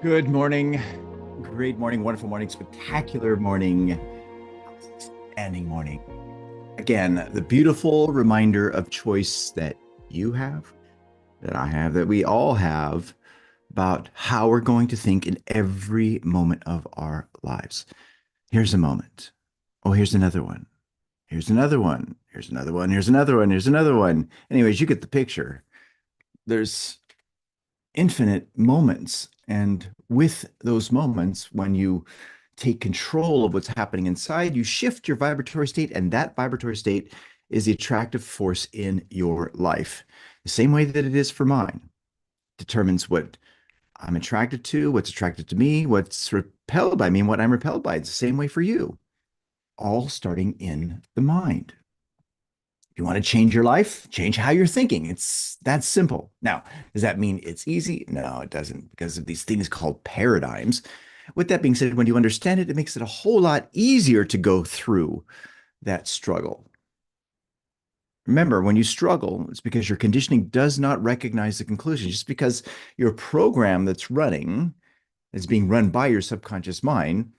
Good morning. Great morning, wonderful morning, spectacular morning, outstanding morning. Again, the beautiful reminder of choice that you have, that I have, that we all have about how we're going to think in every moment of our lives. Here's a moment. Oh, here's another one. Here's another one. Here's another one. Here's another one. Here's another one. Anyways, you get the picture. There's infinite moments. And with those moments, when you take control of what's happening inside, you shift your vibratory state, and that vibratory state is the attractive force in your life. The same way that it is for mine, determines what I'm attracted to, what's attracted to me, what's repelled by me, and what I'm repelled by. It's the same way for you, all starting in the mind. If you want to change your life, change how you're thinking. It's that simple. Now, does that mean it's easy? No, it doesn't, because of these things called paradigms. With that being said, when you understand it, it makes it a whole lot easier to go through that struggle. Remember, when you struggle, it's because your conditioning does not recognize the conclusion. Just because your program that's running, that's being run by your subconscious mind,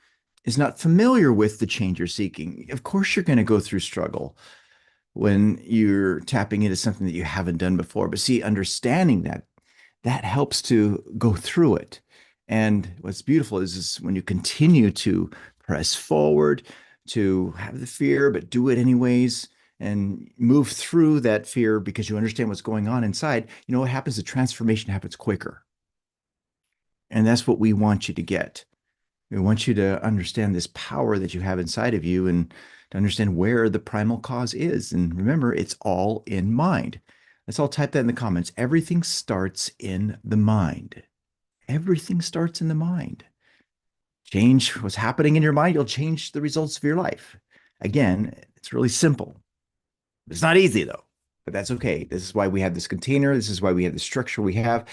is not familiar with the change you're seeking. Of course, you're going to go through struggle when you're tapping into something that you haven't done before. But see, understanding that helps to go through it. And what's beautiful is when you continue to press forward, to have the fear, but do it anyways, and move through that fear because you understand what's going on inside, you know what happens? The transformation happens quicker. And that's what we want you to get. We want you to understand this power that you have inside of you and to understand where the primal cause is. And remember, it's all in mind. Let's all type that in the comments. Everything starts in the mind. Everything starts in the mind. Change what's happening in your mind, you'll change the results of your life. Again, it's really simple. It's not easy though, but that's okay. This is why we have this container. This is why we have the structure we have.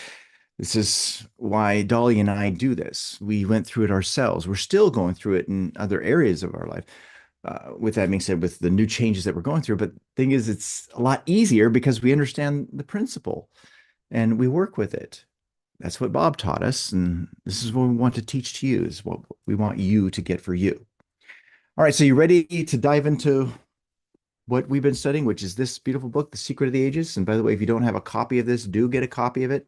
This is why Dolly and I do this. We went through it ourselves. We're still going through it in other areas of our life. With that being said, with the new changes that we're going through, but the thing is, it's a lot easier because we understand the principle and we work with it. That's what Bob taught us, and this is what we want to teach to you, is what we want you to get for you. All right, so you ready to dive into what we've been studying, which is this beautiful book, The Secret of the Ages? And by the way, if you don't have a copy of this, do get a copy of it.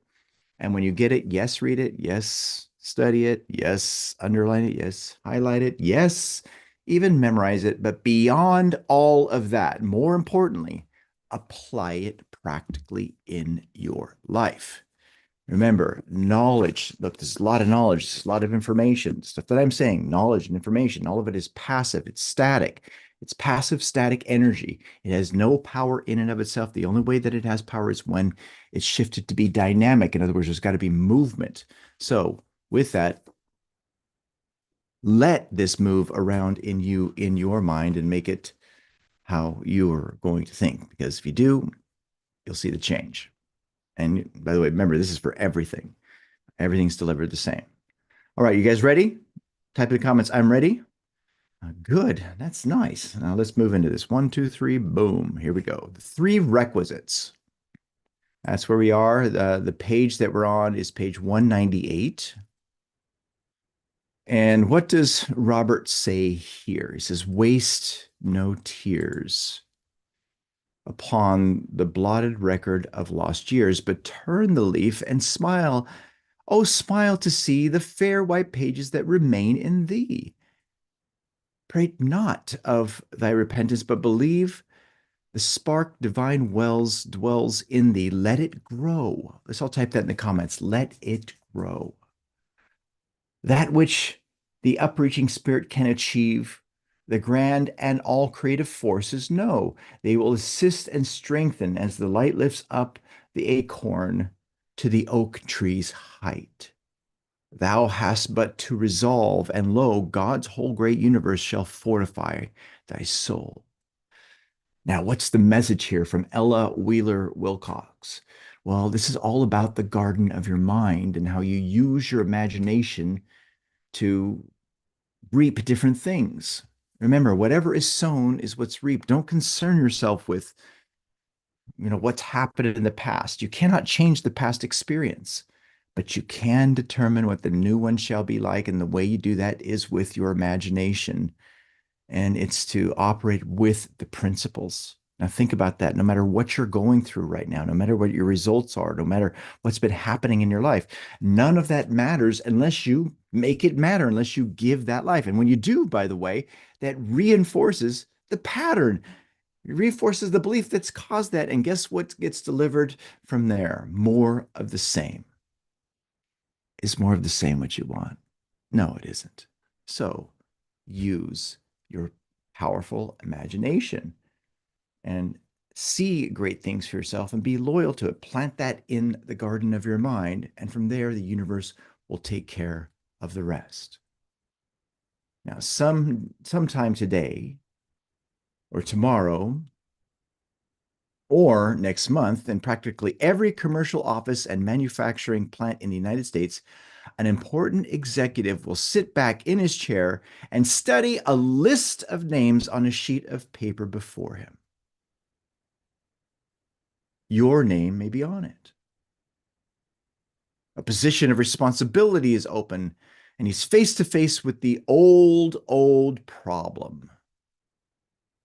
And when you get it, yes, read it. Yes, study it. Yes, underline it. Yes, highlight it. Yes, even memorize it. But beyond all of that, more importantly, apply it practically in your life. Remember, knowledge. Look, there's a lot of knowledge, there's a lot of information. Stuff that I'm saying, knowledge and information, all of it is passive, it's static. It's passive static energy. It has no power in and of itself. The only way that it has power is when it's shifted to be dynamic. In other words, there's got to be movement. So, with that, let this move around in you, in your mind, and make it how you're going to think. Because if you do, you'll see the change. And by the way, remember, this is for everything. Everything's delivered the same. All right, you guys ready? Type in the comments, I'm ready. Good. That's nice. Now let's move into this. One, two, three, boom. Here we go. The three requisites. That's where we are. The page that we're on is page 198. And what does Robert say here? He says, waste no tears upon the blotted record of lost years, but turn the leaf and smile. Oh, smile to see the fair white pages that remain in thee. Prate not of thy repentance, but believe the spark divine wells dwells in thee. Let it grow. Let's all type that in the comments. Let it grow. That which the upreaching spirit can achieve, the grand and all creative forces know. They will assist and strengthen as the light lifts up the acorn to the oak tree's height. Thou hast but to resolve, and lo, God's whole great universe shall fortify thy soul. Now, what's the message here from Ella Wheeler Wilcox? Well, this is all about the garden of your mind and how you use your imagination to reap different things. Remember, whatever is sown is what's reaped. Don't concern yourself with, what's happened in the past. You cannot change the past experience, But you can determine what the new one shall be like. And the way you do that is with your imagination. And it's to operate with the principles. Now, think about that. No matter what you're going through right now, no matter what your results are, no matter what's been happening in your life, none of that matters unless you make it matter, unless you give that life. And when you do, by the way, that reinforces the pattern, it reinforces the belief that's caused that. And guess what gets delivered from there? More of the same. Is more of the same what you want? No, it isn't. So use your powerful imagination and see great things for yourself and be loyal to it. Plant that in the garden of your mind. And from there, the universe will take care of the rest. Now, sometime today or tomorrow or next month, in practically every commercial office and manufacturing plant in the United States, an important executive will sit back in his chair and study a list of names on a sheet of paper before him. Your name may be on it. A position of responsibility is open, and he's face to face with the old problem.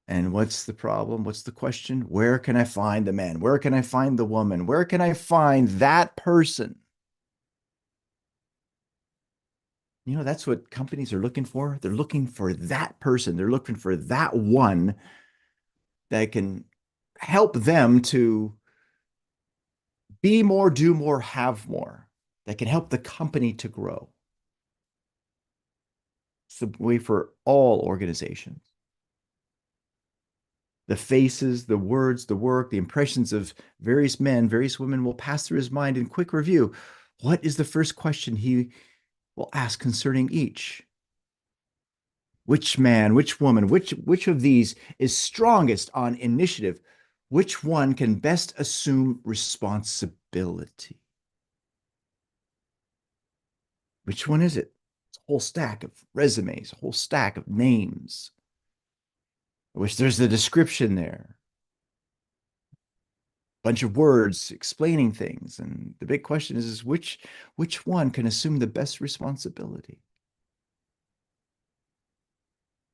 And what's the problem? What's the question? Where can I find the man? Where can I find the woman? Where can I find that person? You know, that's what companies are looking for. They're looking for that person. They're looking for that one that can help them to be more, do more, have more, that can help the company to grow. It's the way for all organizations. The faces, the words, the work, the impressions of various men, various women will pass through his mind in quick review. What is the first question he will ask concerning each? Which man, which woman, which of these is strongest on initiative? Which one can best assume responsibility? Which one is it? It's a whole stack of resumes, a whole stack of names, which there's the description there. Bunch of words explaining things. And the big question is which one can assume the best responsibility?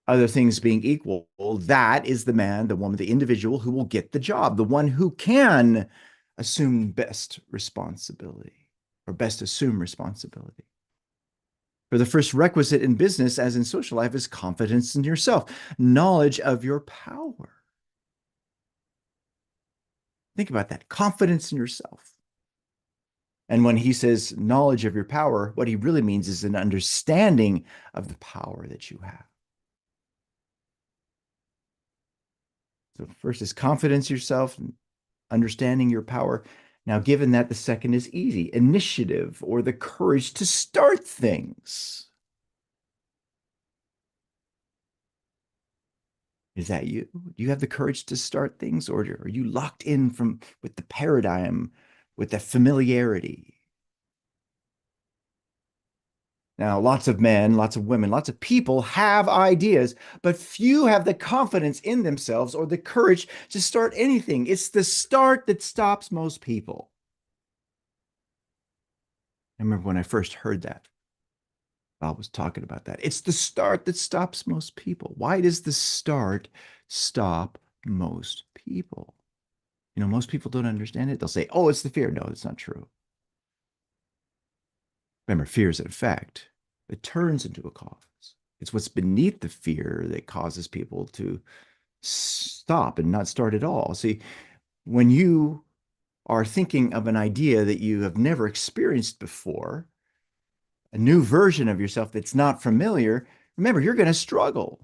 Other things being equal, that is the man, the woman, the individual who will get the job, the one who can assume best responsibility or best assume responsibility. For the first requisite in business, as in social life, is confidence in yourself, knowledge of your power. Think about that, confidence in yourself. And when he says knowledge of your power, what he really means is an understanding of the power that you have. So first is confidence in yourself, understanding your power. Now, given that, the second is easy, initiative or the courage to start things. Is that you? Do you have the courage to start things, or are you locked in with the paradigm, with the familiarity? Now, lots of men, lots of women, lots of people have ideas, but few have the confidence in themselves or the courage to start anything. It's the start that stops most people. I remember when I first heard that, Bob was talking about that. It's the start that stops most people. Why does the start stop most people? You know, most people don't understand it. They'll say, oh, it's the fear. No, it's not true. Remember, fear is an effect. It turns into a cause. It's what's beneath the fear that causes people to stop and not start at all. See, when you are thinking of an idea that you have never experienced before, a new version of yourself that's not familiar, remember, you're going to struggle.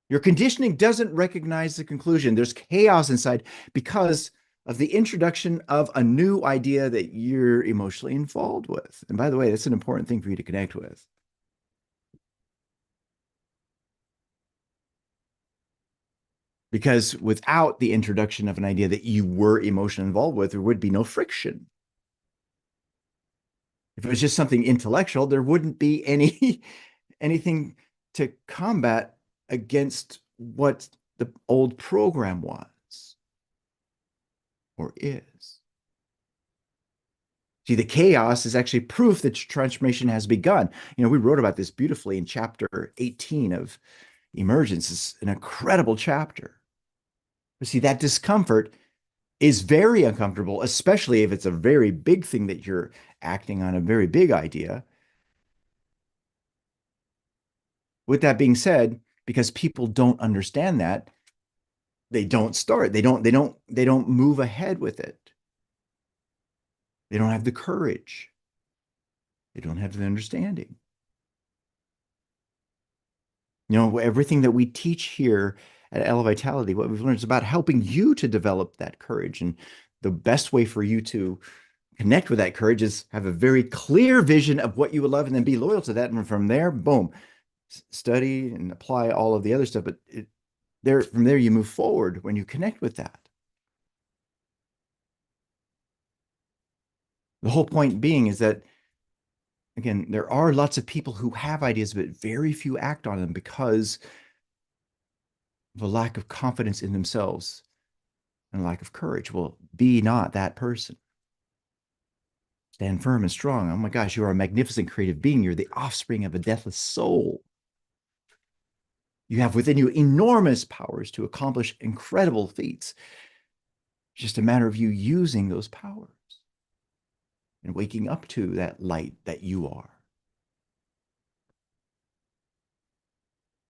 Your conditioning doesn't recognize the conclusion. There's chaos inside because of the introduction of a new idea that you're emotionally involved with. And by the way, that's an important thing for you to connect with. Because without the introduction of an idea that you were emotionally involved with, there would be no friction. If it was just something intellectual, there wouldn't be anything to combat against what the old program was or is. See, the chaos is actually proof that transformation has begun. We wrote about this beautifully in chapter 18 of Emergence. It's an incredible chapter. But see, that discomfort is very uncomfortable, especially if it's a very big thing that you're acting on, a very big idea. With that being said, because people don't understand that, they don't start. They don't move ahead with it. They don't have the courage. They don't have the understanding. Everything that we teach here at Elevitality, what we've learned is about helping you to develop that courage. And the best way for you to connect with that courage is have a very clear vision of what you would love and then be loyal to that. And from there, boom, study and apply all of the other stuff. But from there, you move forward when you connect with that. The whole point being is that, again, there are lots of people who have ideas, but very few act on them because of a lack of confidence in themselves and a lack of courage. Well, be not that person. Stand firm and strong. Oh my gosh, you are a magnificent creative being. You're the offspring of a deathless soul. You have within you enormous powers to accomplish incredible feats. It's just a matter of you using those powers and waking up to that light that you are.